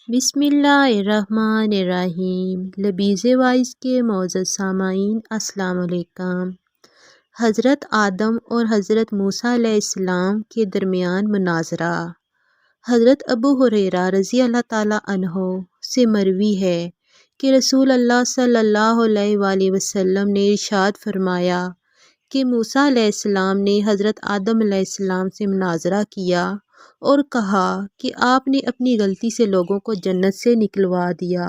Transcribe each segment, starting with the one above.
بسم اللہ الرحمن الرحیم۔ لبیز وائس کے معزز سامعین السلام علیکم۔ حضرت آدم اور حضرت موسیٰ علیہ السلام کے درمیان مناظرہ۔ حضرت ابو ہریرہ رضی اللہ تعالیٰ عنہ سے مروی ہے کہ رسول اللہ صلی اللہ علیہ وآلہ وسلم نے ارشاد فرمایا کہ موسیٰ علیہ السلام نے حضرت آدم علیہ السلام سے مناظرہ کیا اور کہا کہ آپ نے اپنی غلطی سے لوگوں کو جنت سے نکلوا دیا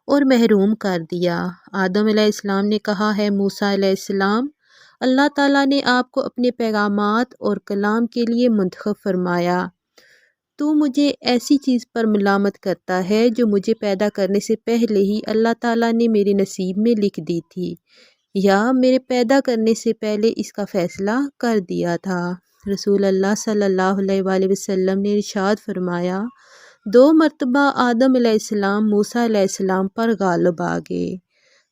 اور محروم کر دیا۔ آدم علیہ السلام نے کہا ہے موسیٰ علیہ السلام، اللہ تعالیٰ نے آپ کو اپنے پیغامات اور کلام کے لیے منتخب فرمایا۔ تو مجھے ایسی چیز پر ملامت کرتا ہے جو مجھے پیدا کرنے سے پہلے ہی اللہ تعالیٰ نے میرے نصیب میں لکھ دی تھی، یا میرے پیدا کرنے سے پہلے اس کا فیصلہ کر دیا تھا۔ رسول اللہ صلی اللہ علیہ وآلہ وسلم نے ارشاد فرمایا، 2 مرتبہ آدم علیہ السلام موسیٰ علیہ السلام پر غالب آ گئے۔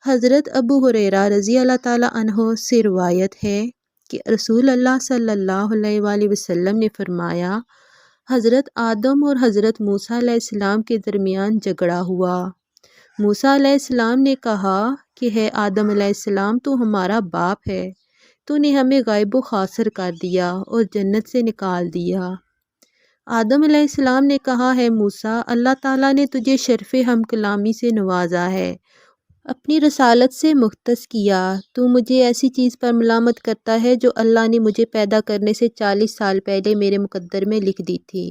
حضرت ابو ہریرہ رضی اللہ تعالیٰ عنہ سے روایت ہے کہ رسول اللہ صلی اللہ علیہ وآلہ وسلم نے فرمایا، حضرت آدم اور حضرت موسیٰ علیہ السلام کے درمیان جھگڑا ہوا۔ موسیٰ علیہ السلام نے کہا کہ ہے آدم علیہ السلام، تو ہمارا باپ ہے، تو نے ہمیں غائب و خاصر کر دیا اور جنت سے نکال دیا۔ آدم علیہ السلام نے کہا ہے موسیٰ، اللہ تعالیٰ نے تجھے شرف ہم کلامی سے نوازا ہے، اپنی رسالت سے مختص کیا، تو مجھے ایسی چیز پر ملامت کرتا ہے جو اللہ نے مجھے پیدا کرنے سے 40 سال پہلے میرے مقدر میں لکھ دی تھی۔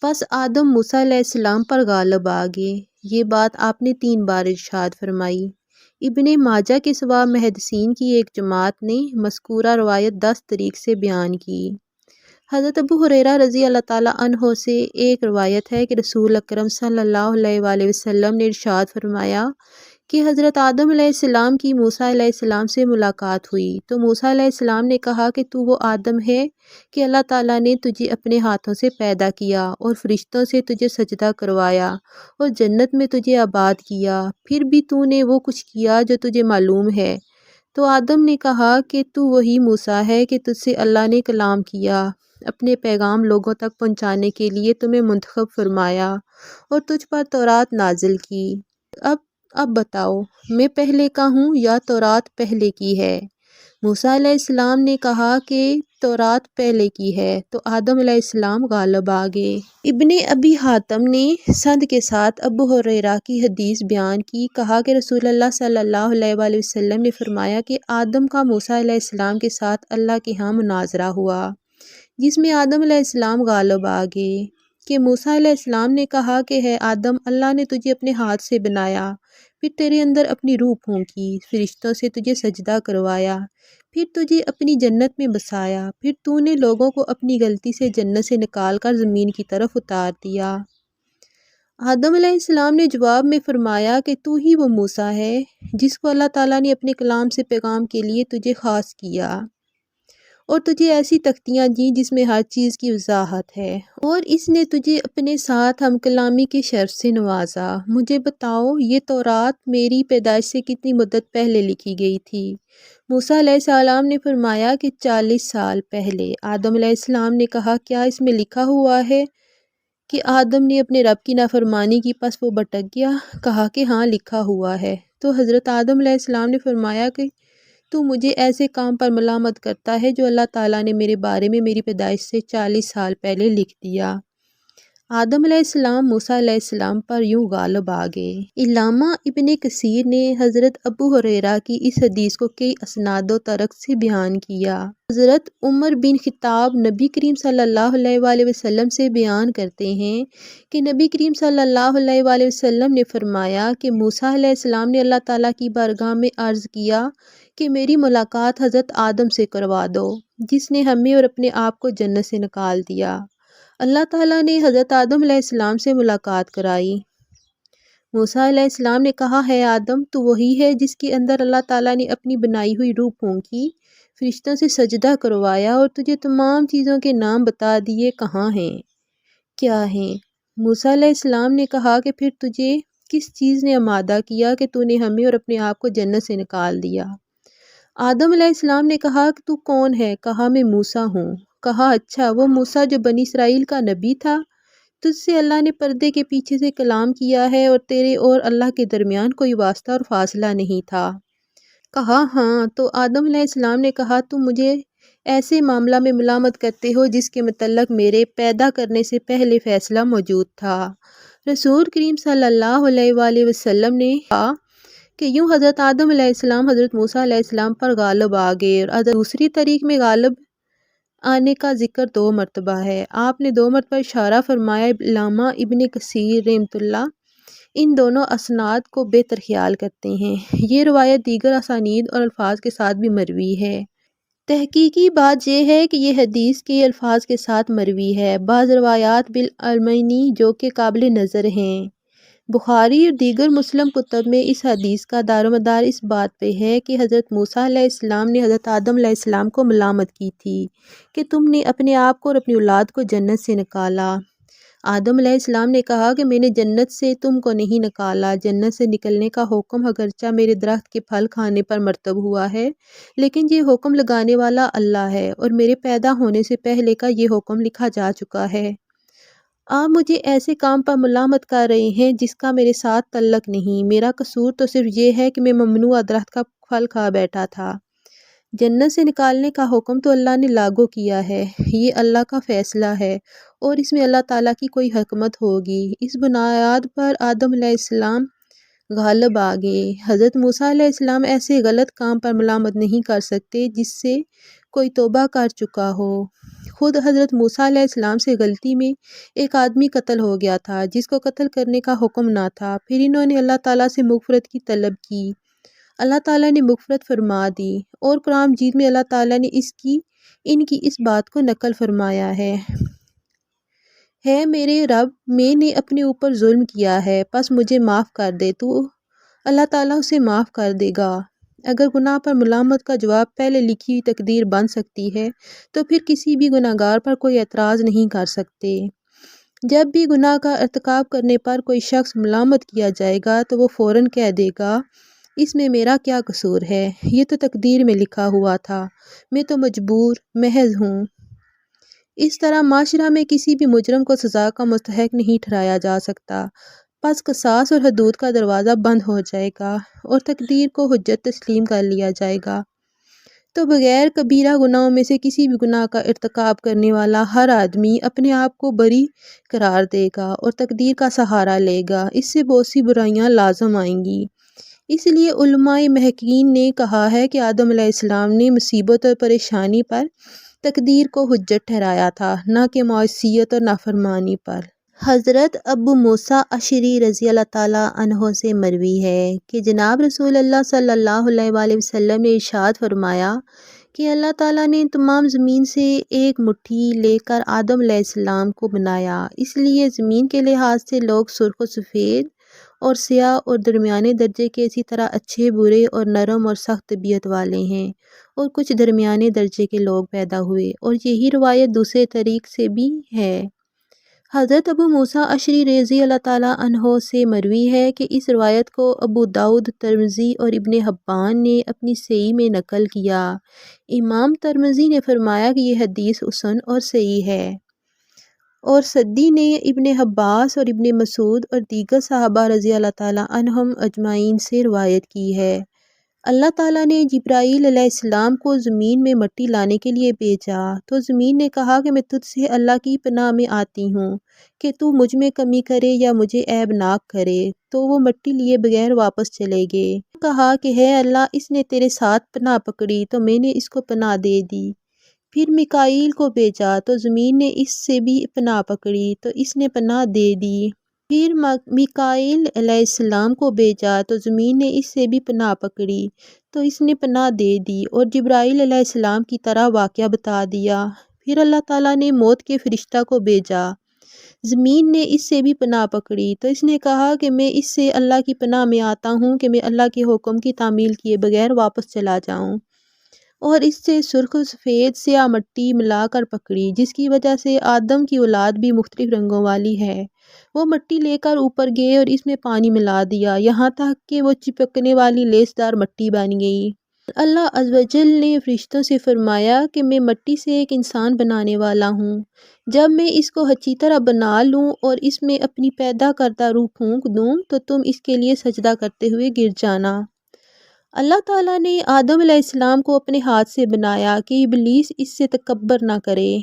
پس آدم موسیٰ علیہ السلام پر غالب آ گئے۔ یہ بات آپ نے 3 بار ارشاد فرمائی۔ ابن ماجہ کے سوا محدثین کی ایک جماعت نے مذکورہ روایت 10 طریق سے بیان کی۔ حضرت ابو ہریرہ رضی اللہ تعالیٰ عنہ سے ایک روایت ہے کہ رسول اکرم صلی اللہ علیہ وآلہ وسلم نے ارشاد فرمایا کہ حضرت آدم علیہ السلام کی موسیٰ علیہ السلام سے ملاقات ہوئی تو موسیٰ علیہ السلام نے کہا کہ تو وہ آدم ہے کہ اللہ تعالیٰ نے تجھے اپنے ہاتھوں سے پیدا کیا اور فرشتوں سے تجھے سجدہ کروایا اور جنت میں تجھے آباد کیا، پھر بھی تو نے وہ کچھ کیا جو تجھے معلوم ہے۔ تو آدم نے کہا کہ تو وہی موسیٰ ہے کہ تجھ سے اللہ نے کلام کیا، اپنے پیغام لوگوں تک پہنچانے کے لیے تمہیں منتخب فرمایا اور تجھ پر تورات نازل کی۔ اب بتاؤ، میں پہلے کا ہوں یا تورات پہلے کی ہے؟ موسیٰ علیہ السلام نے کہا کہ تورات پہلے کی ہے، تو آدم علیہ السلام غالب آ گئے۔ ابن ابی حاتم نے سند کے ساتھ ابو ہریرہ کی حدیث بیان کی، کہا کہ رسول اللہ صلی اللہ علیہ وآلہ وسلم نے فرمایا کہ آدم کا موسیٰ علیہ السلام کے ساتھ اللہ کے ہاں مناظرہ ہوا، جس میں آدم علیہ السلام غالب آ گئے۔ کہ موسیٰ علیہ السلام نے کہا کہ ہے آدم، اللہ نے تجھے اپنے ہاتھ سے بنایا، پھر تیرے اندر اپنی روح پھونکی، فرشتوں سے تجھے سجدہ کروایا، پھر تجھے اپنی جنت میں بسایا، پھر تو نے لوگوں کو اپنی غلطی سے جنت سے نکال کر زمین کی طرف اتار دیا۔ آدم علیہ السلام نے جواب میں فرمایا کہ تو ہی وہ موسیٰ ہے جس کو اللہ تعالیٰ نے اپنے کلام سے پیغام کے لیے تجھے خاص کیا اور تجھے ایسی تختیاں دیں جس میں ہر چیز کی وضاحت ہے، اور اس نے تجھے اپنے ساتھ ہم کلامی کے شرف سے نوازا۔ مجھے بتاؤ، یہ تورات میری پیدائش سے کتنی مدت پہلے لکھی گئی تھی؟ موسیٰ علیہ السلام نے فرمایا کہ 40 سال پہلے۔ آدم علیہ السلام نے کہا کیا اس میں لکھا ہوا ہے کہ آدم نے اپنے رب کی نافرمانی کی پس وہ بھٹک گیا؟ کہا کہ ہاں لکھا ہوا ہے۔ تو حضرت آدم علیہ السلام نے فرمایا کہ تو مجھے ایسے کام پر ملامت کرتا ہے جو اللہ تعالیٰ نے میرے بارے میں میری پیدائش سے 40 سال پہلے لکھ دیا۔ آدم علیہ السلام موسیٰ علیہ السلام پر یوں غالب آ گئے۔ علامہ ابن کثیر نے حضرت ابو ہریرہ کی اس حدیث کو کئی اسناد و طرق سے بیان کیا۔ حضرت عمر بن خطاب نبی کریم صلی اللہ علیہ وآلہ وسلم سے بیان کرتے ہیں کہ نبی کریم صلی اللہ علیہ وآلہ وسلم نے فرمایا کہ موسیٰ علیہ السلام نے اللہ تعالیٰ کی بارگاہ میں عرض کیا کہ میری ملاقات حضرت آدم سے کروا دو، جس نے ہمیں اور اپنے آپ کو جنت سے نکال دیا۔ اللہ تعالیٰ نے حضرت آدم علیہ السلام سے ملاقات کرائی۔ موسیٰ علیہ السلام نے کہا ہے آدم، تو وہی ہے جس کے اندر اللہ تعالیٰ نے اپنی بنائی ہوئی روح پھونکی، فرشتوں سے سجدہ کروایا اور تجھے تمام چیزوں کے نام بتا دیے، کہاں ہیں، کیا ہیں؟ موسیٰ علیہ السلام نے کہا کہ پھر تجھے کس چیز نے آمادہ کیا کہ تو نے ہمیں اور اپنے آپ کو جنت سے نکال دیا؟ آدم علیہ السلام نے کہا کہ تو کون ہے؟ کہا میں موسیٰ ہوں۔ کہا اچھا، وہ موسیٰ جو بنی اسرائیل کا نبی تھا؟ تجھ سے اللہ نے پردے کے پیچھے سے کلام کیا ہے اور تیرے اور اللہ کے درمیان کوئی واسطہ اور فاصلہ نہیں تھا۔ کہا ہاں، تو آدم علیہ السلام نے کہا تم مجھے ایسے معاملہ میں ملامت کرتے ہو جس کے متعلق میرے پیدا کرنے سے پہلے فیصلہ موجود تھا۔ رسول کریم صلی اللہ علیہ وآلہ وسلم نے کہا کہ یوں حضرت آدم علیہ السلام حضرت موسیٰ علیہ السلام پر غالب آ گئے، اور دوسری طریق میں غالب آنے کا ذکر 2 مرتبہ ہے۔ آپ نے 2 مرتبہ اشارہ فرمایا۔ علامہ ابن کثیر رحمۃ اللہ ان دونوں اسناد کو بہتر خیال کرتے ہیں۔ یہ روایت دیگر اسانید اور الفاظ کے ساتھ بھی مروی ہے۔ تحقیقی بات یہ ہے کہ یہ حدیث کے الفاظ کے ساتھ مروی ہے۔ بعض روایات بالعلمینی جو کہ قابل نظر ہیں۔ بخاری اور دیگر مسلم کتب میں اس حدیث کا دار و مدار اس بات پہ ہے کہ حضرت موسیٰ علیہ السلام نے حضرت آدم علیہ السلام کو ملامت کی تھی کہ تم نے اپنے آپ کو اور اپنی اولاد کو جنت سے نکالا۔ آدم علیہ السلام نے کہا کہ میں نے جنت سے تم کو نہیں نکالا۔ جنت سے نکلنے کا حکم اگرچہ میرے درخت کے پھل کھانے پر مرتب ہوا ہے، لیکن یہ حکم لگانے والا اللہ ہے، اور میرے پیدا ہونے سے پہلے کا یہ حکم لکھا جا چکا ہے۔ آپ مجھے ایسے کام پر ملامت کر رہے ہیں جس کا میرے ساتھ تعلق نہیں۔ میرا قصور تو صرف یہ ہے کہ میں ممنوعہ درخت کا پھل کھا بیٹھا تھا۔ جنت سے نکالنے کا حکم تو اللہ نے لاگو کیا ہے، یہ اللہ کا فیصلہ ہے، اور اس میں اللہ تعالیٰ کی کوئی حکمت ہوگی۔ اس بنیاد پر آدم علیہ السلام غالب آ گئے۔ حضرت موسیٰ علیہ السلام ایسے غلط کام پر ملامت نہیں کر سکتے جس سے کوئی توبہ کر چکا ہو۔ خود حضرت موسیٰ علیہ السلام سے غلطی میں ایک آدمی قتل ہو گیا تھا جس کو قتل کرنے کا حکم نہ تھا، پھر انہوں نے اللہ تعالیٰ سے مغفرت کی طلب کی، اللہ تعالیٰ نے مغفرت فرما دی، اور قرآن مجید میں اللہ تعالیٰ نے ان کی اس بات کو نقل فرمایا ہے میرے رب، میں نے اپنے اوپر ظلم کیا ہے، پس مجھے معاف کر دے۔ تو اللہ تعالیٰ اسے معاف کر دے گا۔ اگر گناہ پر ملامت کا جواب پہلے لکھی ہوئی تقدیر بن سکتی ہے تو پھر کسی بھی گناہ گار پر کوئی اعتراض نہیں کر سکتے۔ جب بھی گناہ کا ارتکاب کرنے پر کوئی شخص ملامت کیا جائے گا تو وہ فوراً کہہ دے گا اس میں میرا کیا قصور ہے، یہ تو تقدیر میں لکھا ہوا تھا، میں تو مجبور محض ہوں۔ اس طرح معاشرہ میں کسی بھی مجرم کو سزا کا مستحق نہیں ٹھہرایا جا سکتا، پس قصاص اور حدود کا دروازہ بند ہو جائے گا اور تقدیر کو حجت تسلیم کر لیا جائے گا۔ تو بغیر کبیرہ گناہوں میں سے کسی بھی گناہ کا ارتکاب کرنے والا ہر آدمی اپنے آپ کو بری قرار دے گا اور تقدیر کا سہارا لے گا، اس سے بہت سی برائیاں لازم آئیں گی۔ اس لیے علماء محققین نے کہا ہے کہ آدم علیہ السلام نے مصیبت اور پریشانی پر تقدیر کو حجت ٹھہرایا تھا، نہ کہ معصیت اور نافرمانی پر۔ حضرت ابو موسیٰ اشعری رضی اللہ تعالیٰ عنہ سے مروی ہے کہ جناب رسول اللہ صلی اللہ علیہ وآلہ وسلم نے ارشاد فرمایا کہ اللہ تعالیٰ نے تمام زمین سے ایک مٹھی لے کر آدم علیہ السلام کو بنایا، اس لیے زمین کے لحاظ سے لوگ سرخ و سفید اور سیاہ اور درمیانے درجے کے، اسی طرح اچھے برے اور نرم اور سخت طبیعت والے ہیں، اور کچھ درمیانے درجے کے لوگ پیدا ہوئے، اور یہی روایت دوسرے طریق سے بھی ہے۔ حضرت ابو موسیٰ اشعری رضی اللہ تعالیٰ عنہ سے مروی ہے کہ اس روایت کو ابو داؤد، ترمذی اور ابن حبان نے اپنی صحیح میں نقل کیا۔ امام ترمذی نے فرمایا کہ یہ حدیث حسن اور صحیح ہے، اور سدی نے ابن عباس اور ابن مسعود اور دیگر صحابہ رضی اللہ تعالیٰ عنہم اجمعین سے روایت کی ہے۔ اللہ تعالیٰ نے جبرائیل علیہ السلام کو زمین میں مٹی لانے کے لیے بھیجا تو زمین نے کہا کہ میں تجھ سے اللہ کی پناہ میں آتی ہوں کہ تو مجھ میں کمی کرے یا مجھے عیب ناک کرے، تو وہ مٹی لیے بغیر واپس چلے گئے۔ کہا کہ ہے اللہ، اس نے تیرے ساتھ پناہ پکڑی تو میں نے اس کو پناہ دے دی۔ پھر میکائیل کو بھیجا تو زمین نے اس سے بھی پناہ پکڑی تو اس نے پناہ دے دی۔ پھر میکائیل علیہ السلام کو بھیجا تو زمین نے اس سے بھی پناہ پکڑی تو اس نے پناہ دے دی اور جبرائیل علیہ السلام کی طرح واقعہ بتا دیا۔ پھر اللہ تعالیٰ نے موت کے فرشتہ کو بھیجا، زمین نے اس سے بھی پناہ پکڑی تو اس نے کہا کہ میں اس سے اللہ کی پناہ میں آتا ہوں کہ میں اللہ کے حکم کی تعمیل کیے بغیر واپس چلا جاؤں، اور اس سے سرخ و سفید سیاہ مٹی ملا کر پکڑی، جس کی وجہ سے آدم کی اولاد بھی مختلف رنگوں والی ہے۔ وہ مٹی لے کر اوپر گئے اور اس میں پانی ملا دیا، یہاں تک کہ وہ چپکنے والی لیس دار مٹی بن گئی۔ اللہ عز و جل نے فرشتوں سے فرمایا کہ میں مٹی سے ایک انسان بنانے والا ہوں، جب میں اس کو اچھی طرح بنا لوں اور اس میں اپنی پیدا کردہ روح پھونک دوں تو تم اس کے لیے سجدہ کرتے ہوئے گر جانا۔ اللہ تعالیٰ نے آدم علیہ السلام کو اپنے ہاتھ سے بنایا کہ ابلیس اس سے تکبر نہ کرے۔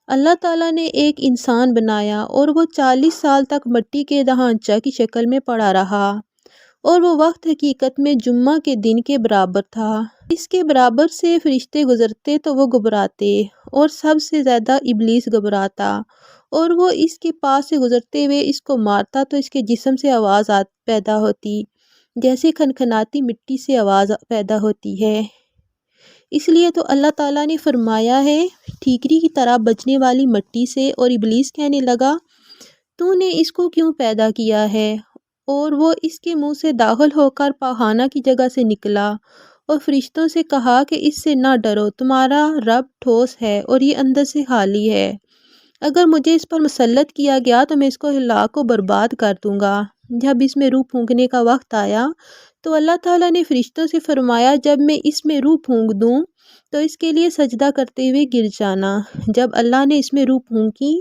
اللہ تعالیٰ نے ایک انسان بنایا اور وہ 40 سال تک مٹی کے دھانچہ کی شکل میں پڑا رہا، اور وہ وقت حقیقت میں جمعہ کے دن کے برابر تھا۔ اس کے برابر سے فرشتے گزرتے تو وہ گھبراتے، اور سب سے زیادہ ابلیس گھبراتا، اور وہ اس کے پاس سے گزرتے ہوئے اس کو مارتا تو اس کے جسم سے آواز پیدا ہوتی، جیسے کھنکھناتی مٹی سے آواز پیدا ہوتی ہے۔ اس لیے تو اللہ تعالیٰ نے فرمایا ہے ٹھیکری کی طرح بجنے والی مٹی سے، اور ابلیس کہنے لگا تو نے اس کو کیوں پیدا کیا ہے؟ اور وہ اس کے منہ سے داخل ہو کر پاخانہ کی جگہ سے نکلا اور فرشتوں سے کہا کہ اس سے نہ ڈرو، تمہارا رب ٹھوس ہے اور یہ اندر سے خالی ہے، اگر مجھے اس پر مسلط کیا گیا تو میں اس کو ہلاک و برباد کر دوں گا۔ جب اس میں روح پھونکنے کا وقت آیا تو اللہ تعالیٰ نے فرشتوں سے فرمایا جب میں اس میں روح پھونک دوں تو اس کے لیے سجدہ کرتے ہوئے گر جانا۔ جب اللہ نے اس میں روح پھونکی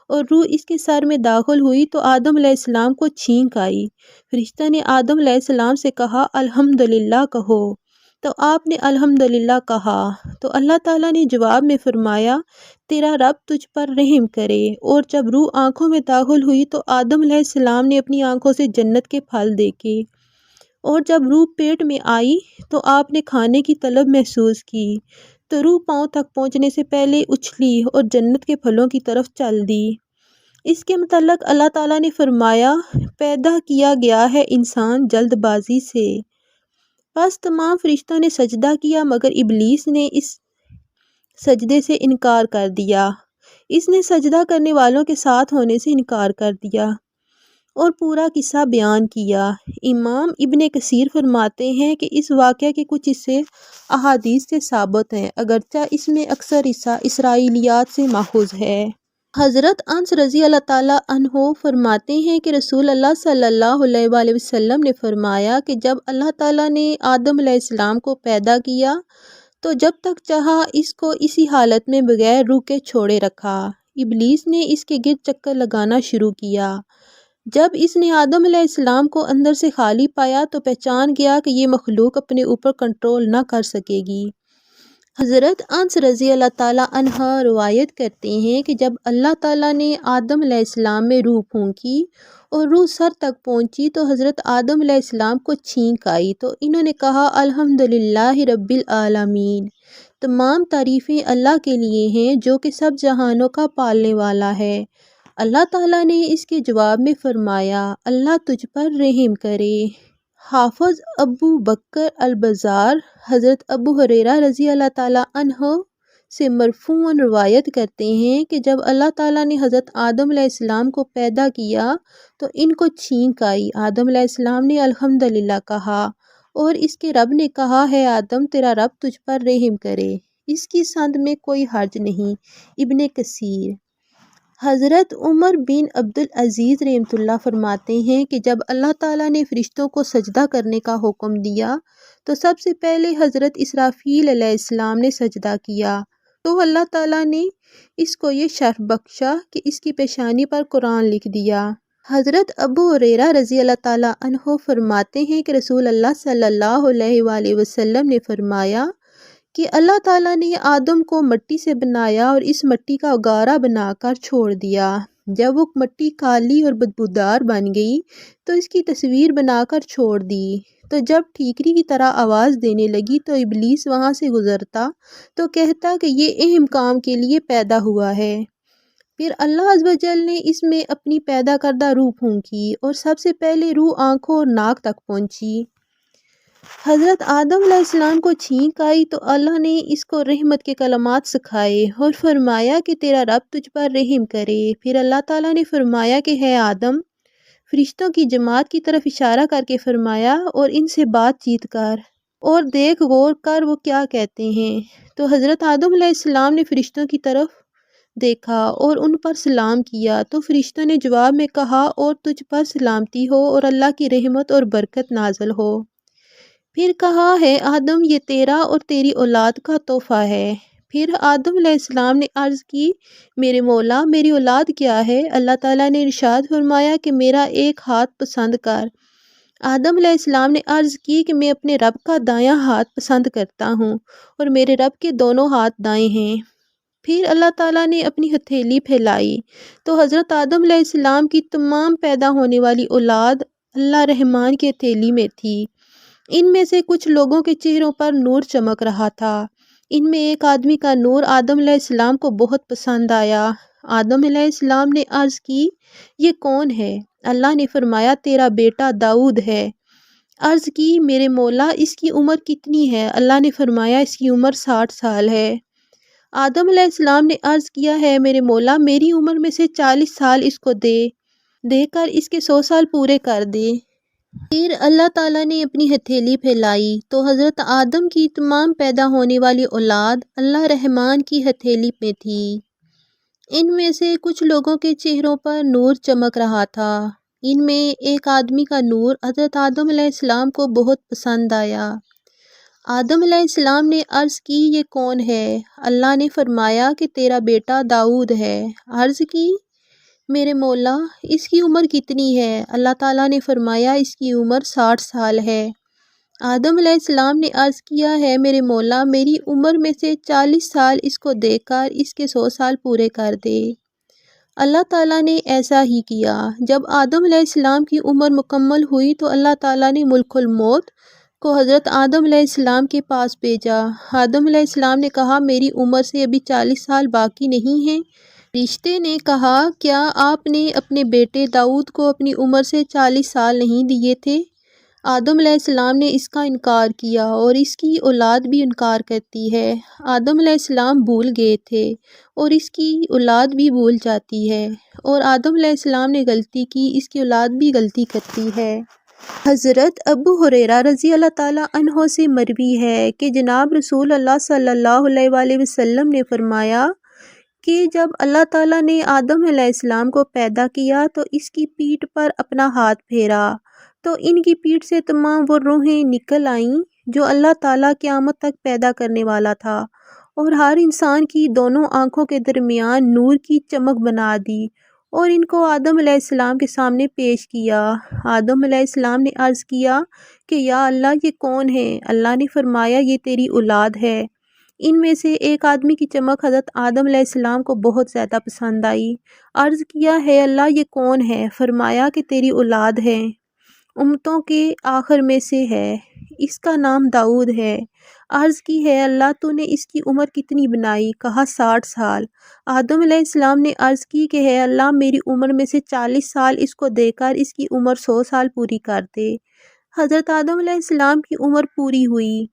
اور روح اس کے سر میں داخل ہوئی تو آدم علیہ السلام کو چھینک آئی۔ فرشتہ نے آدم علیہ السلام سے کہا الحمدللہ کہو، تو آپ نے الحمدللہ کہا، تو اللہ تعالیٰ نے جواب میں فرمایا تیرا رب تجھ پر رحم کرے۔ اور جب روح آنکھوں میں داخل ہوئی تو آدم علیہ السلام نے اپنی آنکھوں سے جنت کے پھل دیکھے، اور جب روح پیٹ میں آئی تو آپ نے کھانے کی طلب محسوس کی، تو روح پاؤں تک پہنچنے سے پہلے اچھلی اور جنت کے پھلوں کی طرف چل دی۔ اس کے متعلق اللہ تعالیٰ نے فرمایا پیدا کیا گیا ہے انسان جلد بازی سے، پس تمام فرشتوں نے سجدہ کیا مگر ابلیس نے اس سجدے سے انکار کر دیا، اس نے سجدہ کرنے والوں کے ساتھ ہونے سے انکار کر دیا اور پورا قصہ بیان کیا۔ امام ابن کثیر فرماتے ہیں کہ اس واقعہ کے کچھ حصے احادیث سے ثابت ہیں، اگرچہ اس میں اکثر حصہ اسرائیلیات سے ماخوذ ہے۔ حضرت انس رضی اللہ تعالیٰ عنہ فرماتے ہیں کہ رسول اللہ صلی اللہ علیہ وآلہ وسلم نے فرمایا کہ جب اللہ تعالیٰ نے آدم علیہ السلام کو پیدا کیا تو جب تک چاہا اس کو اسی حالت میں بغیر روح کے چھوڑے رکھا۔ ابلیس نے اس کے گرد چکر لگانا شروع کیا۔ جب اس نے آدم علیہ السلام کو اندر سے خالی پایا تو پہچان گیا کہ یہ مخلوق اپنے اوپر کنٹرول نہ کر سکے گی۔ حضرت انس رضی اللہ تعالیٰ عنہ روایت کرتے ہیں کہ جب اللہ تعالیٰ نے آدم علیہ السلام میں روح پھونکی اور روح سر تک پہنچی تو حضرت آدم علیہ السلام کو چھینک آئی، تو انہوں نے کہا الحمدللہ رب العالمین، تمام تعریفیں اللہ کے لیے ہیں جو کہ سب جہانوں کا پالنے والا ہے۔ اللہ تعالیٰ نے اس کے جواب میں فرمایا اللہ تجھ پر رحم کرے۔ حافظ ابو بکر البزار حضرت ابو ہریرہ رضی اللہ تعالیٰ عنہ سے مرفوعاً روایت کرتے ہیں کہ جب اللہ تعالیٰ نے حضرت آدم علیہ السلام کو پیدا کیا تو ان کو چھینک آئی۔ آدم علیہ السلام نے الحمدللہ کہا اور اس کے رب نے کہا ہے آدم تیرا رب تجھ پر رحم کرے، اس کی سند میں کوئی حرج نہیں۔ ابن کثیر۔ حضرت عمر بن عبدالعزیز رحمۃ اللہ فرماتے ہیں کہ جب اللہ تعالیٰ نے فرشتوں کو سجدہ کرنے کا حکم دیا تو سب سے پہلے حضرت اسرافیل علیہ السلام نے سجدہ کیا، تو اللہ تعالیٰ نے اس کو یہ شرف بخشا کہ اس کی پیشانی پر قرآن لکھ دیا۔ حضرت ابو ہریرہ رضی اللہ تعالیٰ عنہ فرماتے ہیں کہ رسول اللہ صلی اللہ علیہ وآلہ وسلم نے فرمایا کہ اللہ تعالیٰ نے آدم کو مٹی سے بنایا اور اس مٹی کا غارہ بنا کر چھوڑ دیا۔ جب وہ مٹی کالی اور بدبودار بن گئی تو اس کی تصویر بنا کر چھوڑ دی، تو جب ٹھیکری کی طرح آواز دینے لگی تو ابلیس وہاں سے گزرتا تو کہتا کہ یہ اہم کام کے لیے پیدا ہوا ہے۔ پھر اللہ عز و جل نے اس میں اپنی پیدا کردہ روح پھونکی اور سب سے پہلے روح آنکھوں اور ناک تک پہنچی۔ حضرت آدم علیہ السلام کو چھینک آئی تو اللہ نے اس کو رحمت کے کلمات سکھائے اور فرمایا کہ تیرا رب تجھ پر رحم کرے۔ پھر اللہ تعالیٰ نے فرمایا کہ ہے آدم، فرشتوں کی جماعت کی طرف اشارہ کر کے فرمایا اور ان سے بات چیت کر اور دیکھ غور کر وہ کیا کہتے ہیں۔ تو حضرت آدم علیہ السلام نے فرشتوں کی طرف دیکھا اور ان پر سلام کیا، تو فرشتوں نے جواب میں کہا اور تجھ پر سلامتی ہو اور اللہ کی رحمت اور برکت نازل ہو۔ پھر کہا ہے آدم یہ تیرا اور تیری اولاد کا تحفہ ہے۔ پھر آدم علیہ السلام نے عرض کی میرے مولا میری اولاد کیا ہے؟ اللہ تعالیٰ نے ارشاد فرمایا کہ میرا ایک ہاتھ پسند کر۔ آدم علیہ السلام نے عرض کی کہ میں اپنے رب کا دایاں ہاتھ پسند کرتا ہوں اور میرے رب کے دونوں ہاتھ دائیں ہیں۔ پھر اللہ تعالیٰ نے اپنی ہتھیلی پھیلائی تو حضرت آدم علیہ السلام کی تمام پیدا ہونے والی اولاد اللہ رحمان کی ہتھیلی میں تھی۔ ان میں سے کچھ لوگوں کے چہروں پر نور چمک رہا تھا۔ ان میں ایک آدمی کا نور آدم علیہ السلام کو بہت پسند آیا۔ آدم علیہ السلام نے عرض کی یہ کون ہے؟ اللہ نے فرمایا تیرا بیٹا داؤد ہے۔ عرض کی میرے مولا اس کی عمر کتنی ہے؟ اللہ نے فرمایا اس کی عمر 60 سال ہے۔ آدم علیہ السلام نے عرض کیا ہے میرے مولا میری عمر میں سے 40 سال اس کو دے کر اس کے 100 سال پورے کر دے۔ پھر اللہ تعالیٰ نے اپنی ہتھیلی پھیلائی تو حضرت آدم کی تمام پیدا ہونے والی اولاد اللہ رحمان کی ہتھیلی میں تھی۔ ان میں سے کچھ لوگوں کے چہروں پر نور چمک رہا تھا۔ ان میں ایک آدمی کا نور حضرت آدم علیہ السلام کو بہت پسند آیا۔ آدم علیہ السلام نے عرض کی یہ کون ہے؟ اللہ نے فرمایا کہ تیرا بیٹا داؤد ہے۔ عرض کی میرے مولا اس کی عمر کتنی ہے؟ اللہ تعالیٰ نے فرمایا اس کی عمر 60 سال ہے۔ آدم علیہ السلام نے عرض کیا ہے میرے مولا میری عمر میں سے 40 سال اس کو دے کر اس کے 100 سال پورے کر دے۔ اللہ تعالیٰ نے ایسا ہی کیا۔ جب آدم علیہ السلام کی عمر مکمل ہوئی تو اللہ تعالیٰ نے ملک الموت کو حضرت آدم علیہ السلام کے پاس بھیجا۔ آدم علیہ السلام نے کہا میری عمر سے ابھی 40 سال باقی نہیں ہیں۔ فرشتے نے کہا کیا آپ نے اپنے بیٹے داؤد کو اپنی عمر سے 40 سال نہیں دیے تھے؟ آدم علیہ السلام نے اس کا انکار کیا اور اس کی اولاد بھی انکار کرتی ہے۔ آدم علیہ السلام بھول گئے تھے اور اس کی اولاد بھی بھول جاتی ہے، اور آدم علیہ السلام نے غلطی کی اس کی اولاد بھی غلطی کرتی ہے۔ حضرت ابو ہریرہ رضی اللہ تعالیٰ عنہ سے مروی ہے کہ جناب رسول اللہ صلی اللہ علیہ وآلہ وسلم نے فرمایا کہ جب اللہ تعالیٰ نے آدم علیہ السلام کو پیدا کیا تو اس کی پیٹھ پر اپنا ہاتھ پھیرا تو ان کی پیٹھ سے تمام وہ روحیں نکل آئیں جو اللہ تعالیٰ قیامت تک پیدا کرنے والا تھا، اور ہر انسان کی دونوں آنکھوں کے درمیان نور کی چمک بنا دی اور ان کو آدم علیہ السلام کے سامنے پیش کیا۔ آدم علیہ السلام نے عرض کیا کہ یا اللہ یہ کون ہے؟ اللہ نے فرمایا یہ تیری اولاد ہے۔ ان میں سے ایک آدمی کی چمک حضرت آدم علیہ السلام کو بہت زیادہ پسند آئی۔ عرض کیا ہے اللہ یہ کون ہے؟ فرمایا کہ تیری اولاد ہے، امتوں کے آخر میں سے ہے، اس کا نام داؤد ہے۔ عرض کی ہے اللہ تو نے اس کی عمر کتنی بنائی؟ کہا 60 سال۔ آدم علیہ السلام نے عرض کی کہ ہے اللہ میری عمر میں سے 40 سال اس کو دے کر اس کی عمر 100 سال پوری کر دے۔ حضرت آدم علیہ السلام کی عمر پوری ہوئی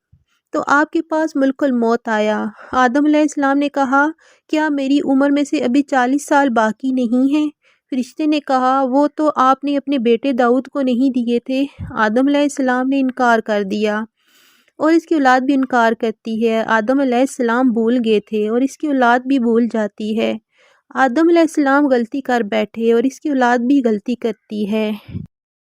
تو آپ کے پاس ملک الموت آیا۔ آدم علیہ السلام نے کہا کیا میری عمر میں سے ابھی 40 سال باقی نہیں ہیں؟ فرشتے نے کہا وہ تو آپ نے اپنے بیٹے داؤد کو نہیں دیے تھے۔ آدم علیہ السلام نے انکار کر دیا اور اس کی اولاد بھی انکار کرتی ہے۔ آدم علیہ السلام بھول گئے تھے اور اس کی اولاد بھی بھول جاتی ہے۔ آدم علیہ السلام غلطی کر بیٹھے اور اس کی اولاد بھی غلطی کرتی ہے۔